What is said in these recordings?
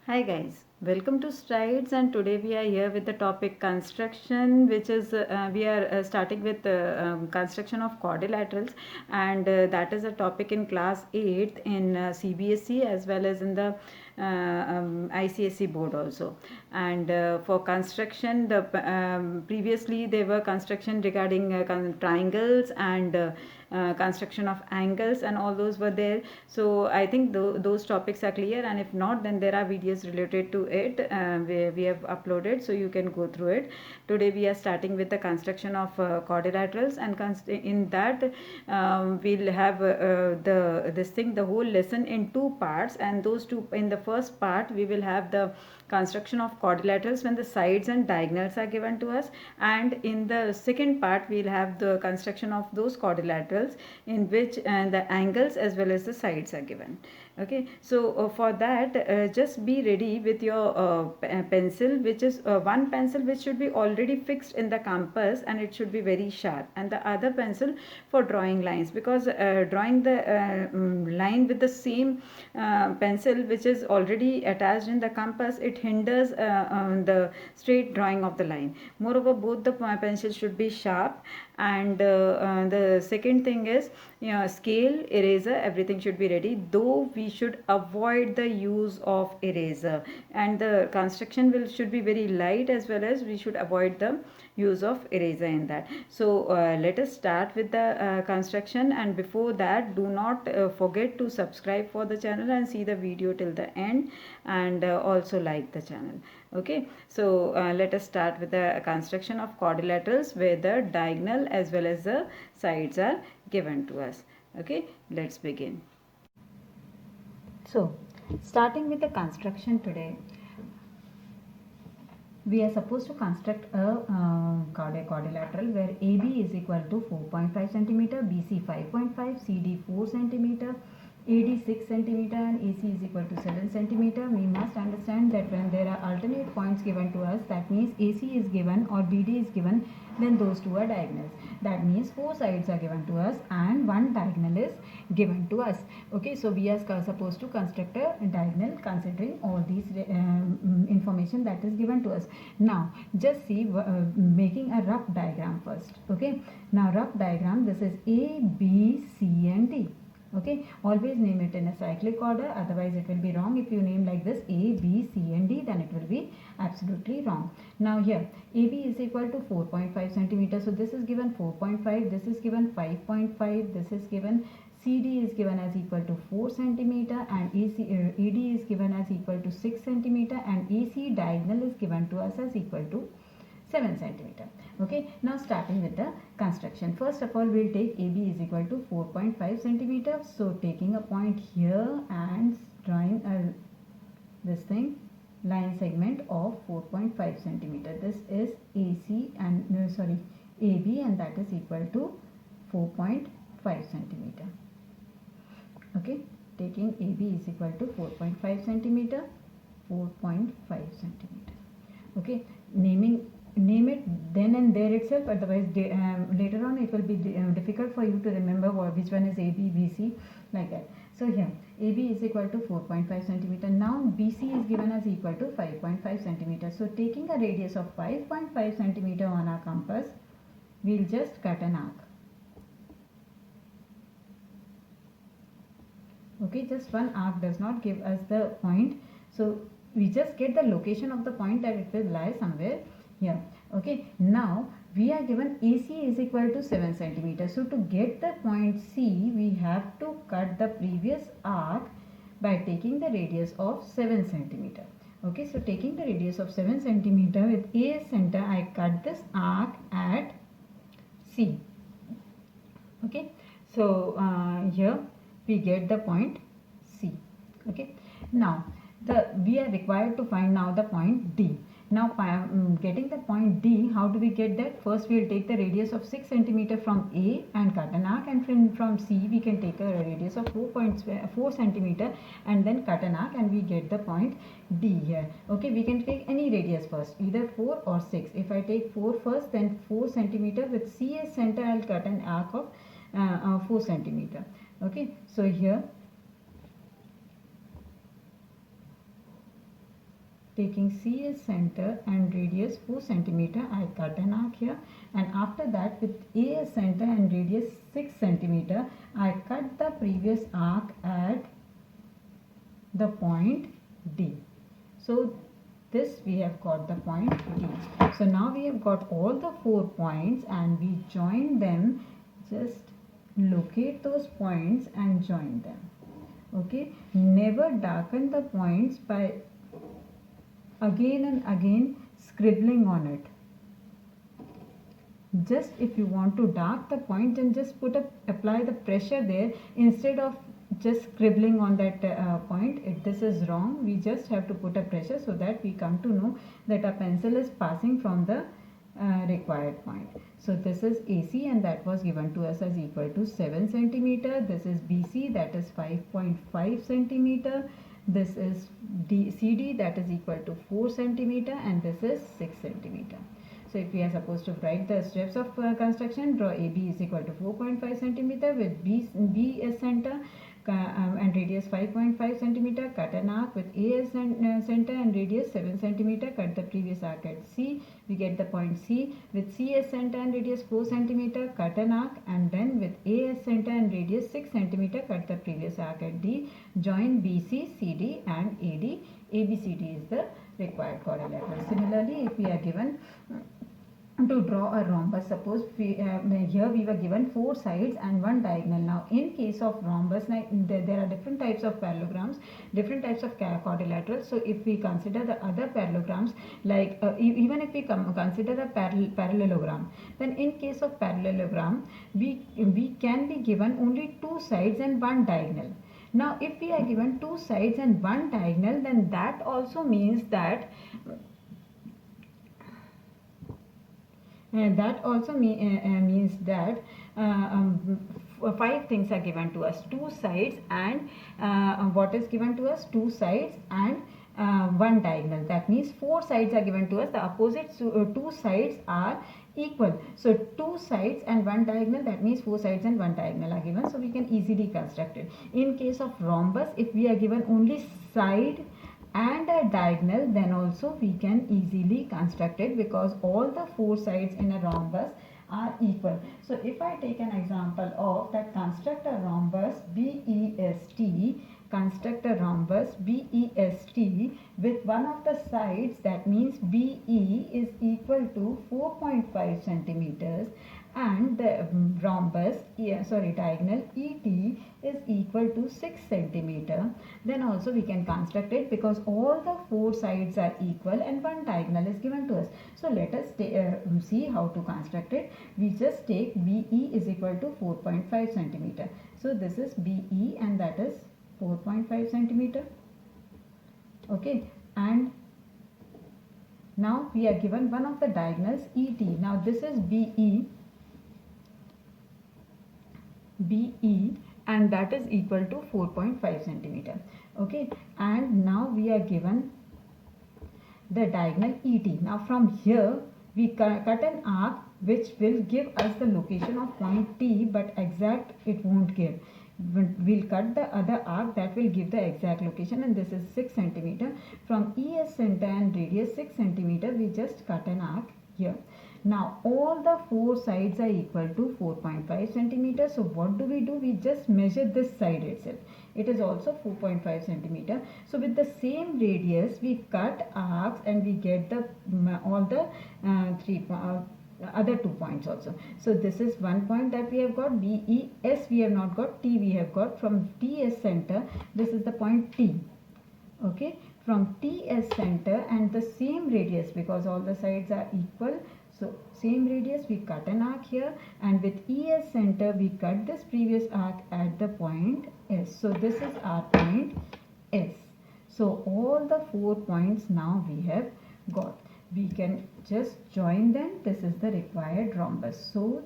Hi guys, welcome to Strides, and today we are here with the topic construction, which is we are starting with construction of quadrilaterals, and that is a topic in class 8th in CBSE as well as in the ICSE board also. And for construction, previously there were construction regarding triangles and construction of angles, and all those were there. So I think those topics are clear, and if not, then there are videos related to it where we have uploaded, so you can go through it. Today we are starting with the construction of quadrilaterals, and in that we'll have the whole lesson in two parts, and those two, in the first part we will have the construction of quadrilaterals when the sides and diagonals are given to us, and in the second part we'll have the construction of those quadrilaterals in which the angles as well as the sides are given. Okay, so for that just be ready with your pencil, which is one pencil which should be already fixed in the compass, and it should be very sharp, and the other pencil for drawing lines, because drawing the line with the same pencil which is already attached in the compass, it hinders the straight drawing of the line. Moreover, both the pencils should be sharp, and the second thing is, scale, eraser, everything should be ready, though we should avoid the use of eraser, and the construction should be very light, as well as we should avoid the use of eraser in that. So let us start with the construction, and before that, do not forget to subscribe for the channel and see the video till the end, and also like the channel. Okay, so let us start with the construction of quadrilaterals where the diagonal as well as the sides are given to us. Okay, let's begin. So starting with the construction today, we are supposed to construct a quadrilateral where AB is equal to 4.5 centimeter, BC 5.5, CD 4 centimeter, AD 6 centimeter, and AC is equal to 7 centimeter. We must understand that when there are alternate points given to us, that means AC is given or BD is given, then those two are diagonals. That means four sides are given to us and one diagonal is given to us. Okay, so we are supposed to construct a diagonal considering all these information that is given to us. Now just see, making a rough diagram first. Okay, now rough diagram, this is A, B, C and D. Okay, always name it in a cyclic order, otherwise it will be wrong. If you name like this A, B, C and D, then it will be absolutely wrong. Now here AB is equal to 4.5 centimeter, so this is given 4.5, this is given 5.5, this is given, CD is given as equal to 4 centimeter, and AD is given as equal to 6 centimeter, and AC diagonal is given to us as equal to 7 centimeter. Okay, now starting with the construction. First of all, we'll take AB is equal to 4.5 centimeter. So taking a point here and drawing this thing, line segment of 4.5 centimeter. This is AC and AB, and that is equal to 4.5 centimeter. Okay, taking AB is equal to 4.5 centimeter, 4.5 centimeter. Okay, name it then and there itself, otherwise later on it will be difficult for you to remember which one is AB, BC, like that. So here AB is equal to 4.5 centimeter. Now BC is given as equal to 5.5 centimeter. So taking a radius of 5.5 centimeter on our compass, we'll just cut an arc. Okay, just one arc does not give us the point, so we just get the location of the point that it will lie somewhere here. Okay, now we are given AC is equal to 7 centimeter. So to get the point C, we have to cut the previous arc by taking the radius of 7 centimeter. Okay, so taking the radius of 7 centimeter with A as center, I cut this arc at C. Okay, so here we get the point C. Okay, now we are required to find now the point D. Now getting the point D, how do we get that? First we will take the radius of 6 centimeter from A and cut an arc, and from C we can take a radius of 4 centimeter and then cut an arc, and we get the point D here. Okay, we can take any radius first, either 4 or 6. If I take 4 first, then 4 centimeter with C as center, I will cut an arc of 4 centimeter. Okay, so here taking C as center and radius 4 centimeter, I cut an arc here, and after that with A as center and radius 6 centimeter, I cut the previous arc at the point D. So this we have got the point D. So now we have got all the 4 points and we join them. Just locate those points and join them. Okay, never darken the points by again and again scribbling on it. Just if you want to dark the point, then just apply the pressure there instead of just scribbling on that point. This is wrong. We just have to put a pressure so that we come to know that a pencil is passing from the required point. So this is AC and that was given to us as equal to 7 centimeter. This is BC, that is 5.5 centimeter. This is CD, that is equal to 4 centimeter, and this is 6 centimeter. So if we are supposed to write the steps of construction, draw AB is equal to 4.5 centimeter with B as center and radius 5.5 centimeter. Cut an arc with A as center and radius 7 centimeter. Cut the previous arc at C. We get the point C. With C as center and radius 4 centimeter. Cut an arc, and then with A as center and radius 6 centimeter. Cut the previous arc at D. Join BC, CD and AD. ABCD is the required quadrilateral. Similarly, if we are given to draw a rhombus, suppose here we were given 4 sides and 1 diagonal. Now in case of rhombus, there are different types of parallelograms, different types of quadrilaterals. So if we consider the other parallelograms, like even if we consider a parallelogram, then in case of parallelogram, we can be given only 2 sides and 1 diagonal. Now if we are given 2 sides and 1 diagonal, then that also means that means that 5 things are given to us: 2 sides and what is given to us? 2 sides and 1 diagonal. That means 4 sides are given to us. The opposite 2 sides are equal. So 2 sides and 1 diagonal, that means 4 sides and 1 diagonal are given. So we can easily construct it. In case of rhombus, if we are given only side and a diagonal, then also we can easily construct it, because all the 4 sides in a rhombus are equal. So if I take an example of that, construct a rhombus BEST, construct a rhombus BEST with one of the sides, that means BE is equal to 4.5 centimeters and the rhombus diagonal ET is equal to 6 centimeter, then also we can construct it, because all the 4 sides are equal and 1 diagonal is given to us. So let us see how to construct it. We just take BE is equal to 4.5 centimeter. So this is BE and that is 4.5 centimeter. Okay, and now we are given one of the diagonals ET. Now this is BE and that is equal to 4.5 centimeter. Okay, and now we are given the diagonal ET. Now from here we cut an arc which will give us the location of point T, but exact it won't give. We'll cut the other arc that will give the exact location, and this is 6 centimeter. From E as center and radius 6 centimeter, we just cut an arc here. Now all the 4 sides are equal to 4.5 centimeter. So what do? We just measure this side itself. It is also 4.5 centimeter. So with the same radius we cut arcs and we get the all the other 2 points also. So this is 1 point that we have got, BES we have not got, T we have got. From T as center, this is the point T. Okay, from T as center and the same radius, because all the sides are equal, so same radius, we cut an arc here, and with E as center we cut this previous arc at the point S. So this is our point S. So all the 4 points now we have got. We can just join them. This is the required rhombus. So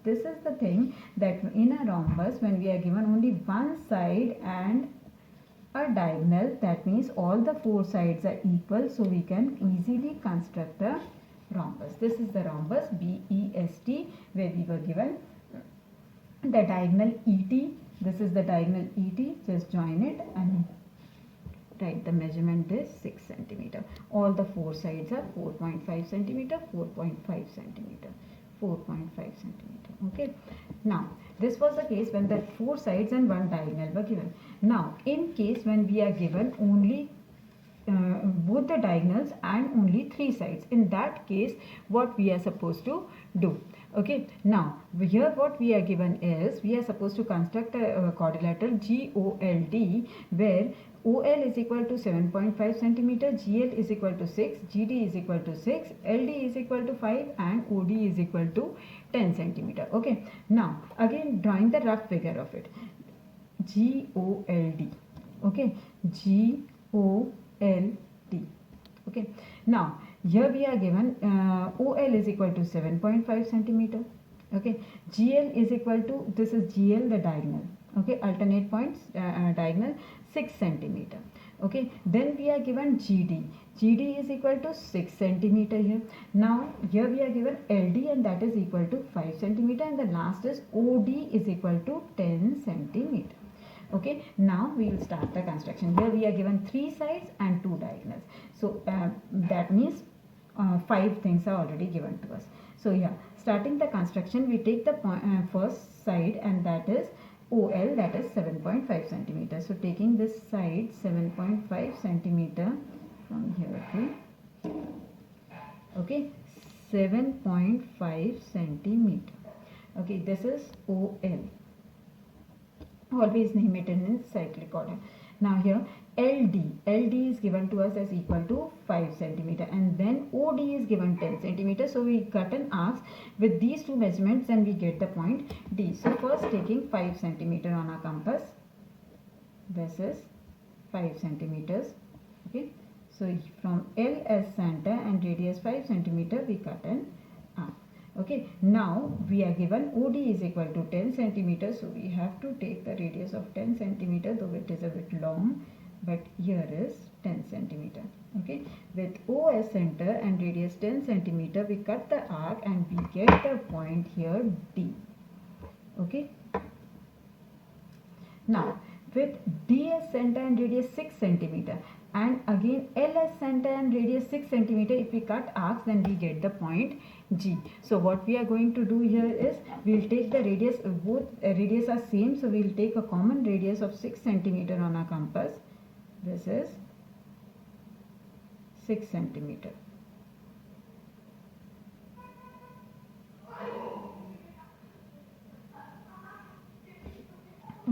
this is the thing, that in a rhombus, when we are given only one side and a diagonal, that means all the 4 sides are equal, so we can easily construct a rhombus. This is the rhombus BEST, where we were given the diagonal ET. This is the diagonal ET. Just join it and Right, the measurement is 6 centimeter. All the four sides are 4.5 centimeter, 4.5 centimeter, 4.5 centimeter. Okay. Now, this was the case when the four sides and one diagonal were given. Now, in case when we are given only both the diagonals and only three sides, in that case what we are supposed to do. Okay, now here what we are given is we are supposed to construct a quadrilateral GOLD where OL is equal to 7.5 centimeter, GL is equal to 6, GD is equal to 6, LD is equal to 5 and OD is equal to 10 centimeter. Okay, now again drawing the rough figure of it. GOLD. Okay, GOLD. Okay, now here we are given OL is equal to 7.5 centimeter. Okay, GL is equal to, this is GL, the diagonal. Okay, alternate points, diagonal 6 centimeter. Okay, then we are given GD. GD is equal to 6 centimeter here. Now here we are given LD and that is equal to 5 centimeter, and the last is OD is equal to 10 centimeter. Okay, now we will start the construction. Here we are given three sides and two diagonals. So that means five things are already given to us. So yeah, starting the construction, we take the first side and that is OL, that is 7.5 centimeter. So taking this side 7.5 centimeter from here to, okay, 7.5 centimeter. Okay, this is OL. Always name it in cyclic order. Now here LD is given to us as equal to 5 centimeter and then OD is given 10 centimeter. So we cut an arc with these two measurements and we get the point D. So first taking 5 centimeter on our compass. This is 5 centimeters. Okay. So from L as center and radius 5 centimeter we cut an arc. Okay, now we are given OD is equal to 10 centimeters, so we have to take the radius of 10 centimeter, though it is a bit long, but here is 10 centimeter. Okay, with O as center and radius 10 centimeter, we cut the arc and we get the point here D. Okay, now with D as center and radius 6 centimeter and again L as center and radius 6 centimeter, if we cut arcs then we get the point G. So what we are going to do here is we will take the radius, both radius are same, so we will take a common radius of 6 centimeter on our compass. This is 6 centimeter.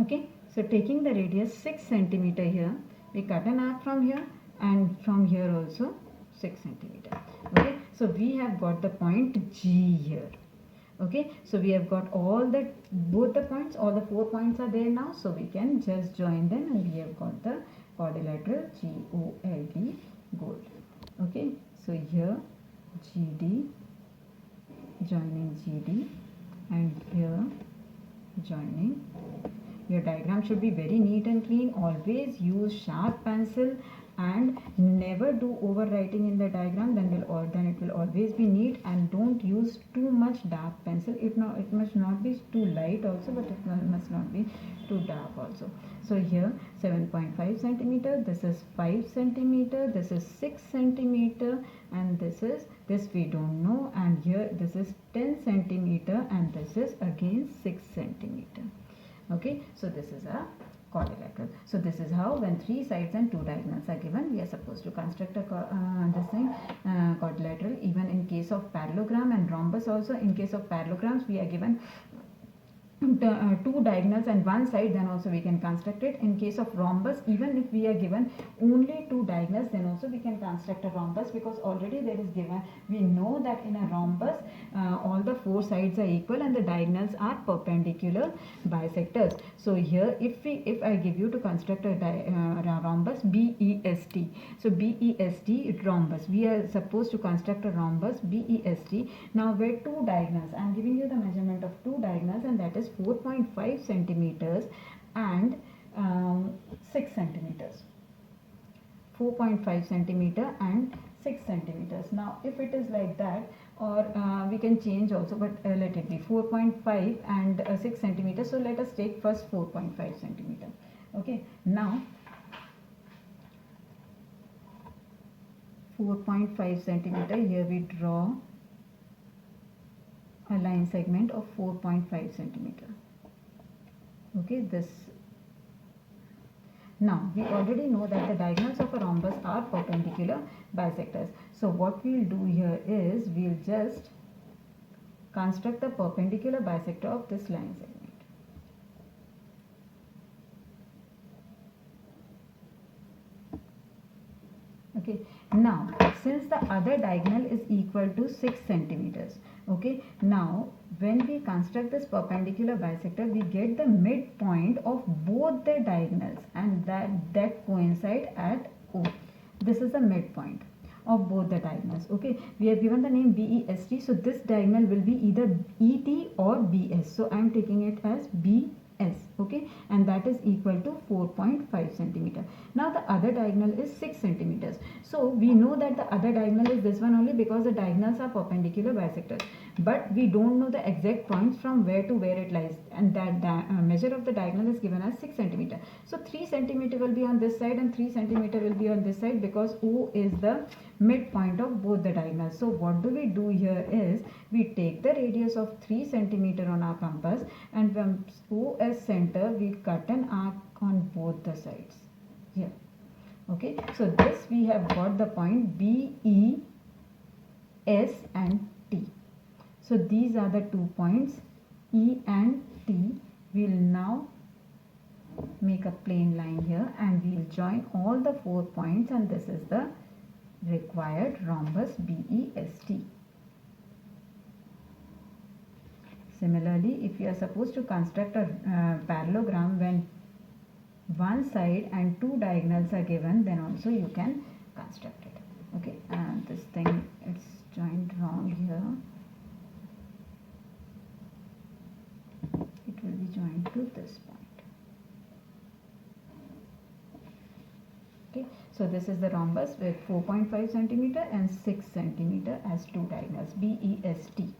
Okay, so taking the radius 6 centimeter here, we cut an arc from here and from here also 6 centimeter. Okay, so we have got the point G here. Okay, so we have got all the, both the points, all the 4 points are there now, so we can just join them and we have got the quadrilateral GOLD gold. Okay, so here GD joining GD and here joining. Your diagram should be very neat and clean. Always use sharp pencil and never do overwriting in the diagram, then it will always be neat. And don't use too much dark pencil. It must not be too light also, but it must not be too dark also. So here 7.5 centimeter, this is 5 centimeter, this is 6 centimeter, and this we don't know, and here this is 10 centimeter and this is again 6 centimeter. Okay, so this is a quadrilateral. So this is how, when three sides and two diagonals are given, we are supposed to construct a quadrilateral. Even in case of parallelogram and rhombus also, in case of parallelograms we are given two diagonals and one side, then also we can construct it. In case of rhombus, even if we are given only two diagonals, then also we can construct a rhombus, because already there is given, we know that in a rhombus all the four sides are equal and the diagonals are perpendicular bisectors. So here if I give you to construct a rhombus BEST, so BEST rhombus, we are supposed to construct a rhombus BEST. Now where two diagonals, I am giving you the measurement of two diagonals, and that is 4.5 centimeters and 6 centimeters. 4.5 centimeter and 6 centimeters. Now if it is like that, or we can change also, but let it be 4.5 and 6 centimeters. So let us take first 4.5 centimeter. Okay, now 4.5 centimeter. Here we draw a line segment of 4.5 centimeter. Okay, this. Now we already know that the diagonals of a rhombus are perpendicular bisectors. So what we'll do here is we'll just construct the perpendicular bisector of this line segment. Okay, now since the other diagonal is equal to 6 centimeters, okay, now when we construct this perpendicular bisector, we get the midpoint of both the diagonals, and that coincide at O. This is the midpoint of both the diagonals. Okay, we have given the name BEST, so this diagonal will be either ET or BS, so I am taking it as BS. Okay, and that is equal to 4.5 centimeter. Now the other diagonal is 6 centimeters. So we know that the other diagonal is this one only because the diagonals are perpendicular bisectors, but we don't know the exact points from where to where it lies, and that measure of the diagonal is given as 6 centimeter. So 3 centimeter will be on this side and 3 centimeter will be on this side, because O is the midpoint of both the diagonals. So what do we do here is we take the radius of 3 centimeter on our compass, and from O as center we cut an arc on both the sides here. Okay, so this we have got the point B, E, S and T. So these are the 2 points E and T. We'll now make a plain line here and we'll join all the 4 points, and this is the required rhombus BEST. Similarly, if you are supposed to construct a parallelogram when one side and 2 diagonals are given, then also you can construct it. Okay, and this thing, it's joined wrong here. It will be joined to this point. Okay, so this is the rhombus with 4.5 centimeter and 6 centimeter as 2 diagonals, BEST.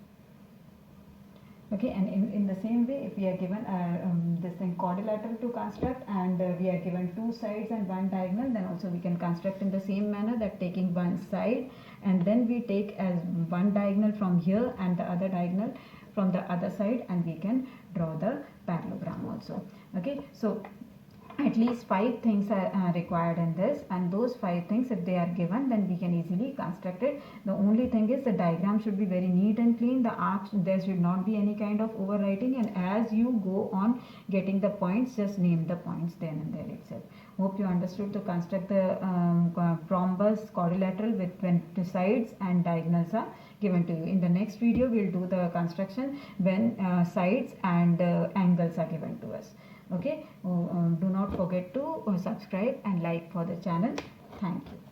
Okay, and in the same way, if we are given this thing quadrilateral to construct, and we are given 2 sides and 1 diagonal, then also we can construct in the same manner, that taking one side and then we take as 1 diagonal from here and the other diagonal from the other side, and we can draw the parallelogram also. Okay, so at least 5 things are required in this, and those 5 things, if they are given, then we can easily construct it. The only thing is the diagram should be very neat and clean. The arcs, there should not be any kind of overwriting, and as you go on getting the points, just name the points then and there itself. Hope you understood to construct the rhombus quadrilateral with when the sides and diagonals are given to you. In the next video, we'll do the construction when sides and angles are given to us. Okay, do not forget to subscribe and like for the channel. Thank you.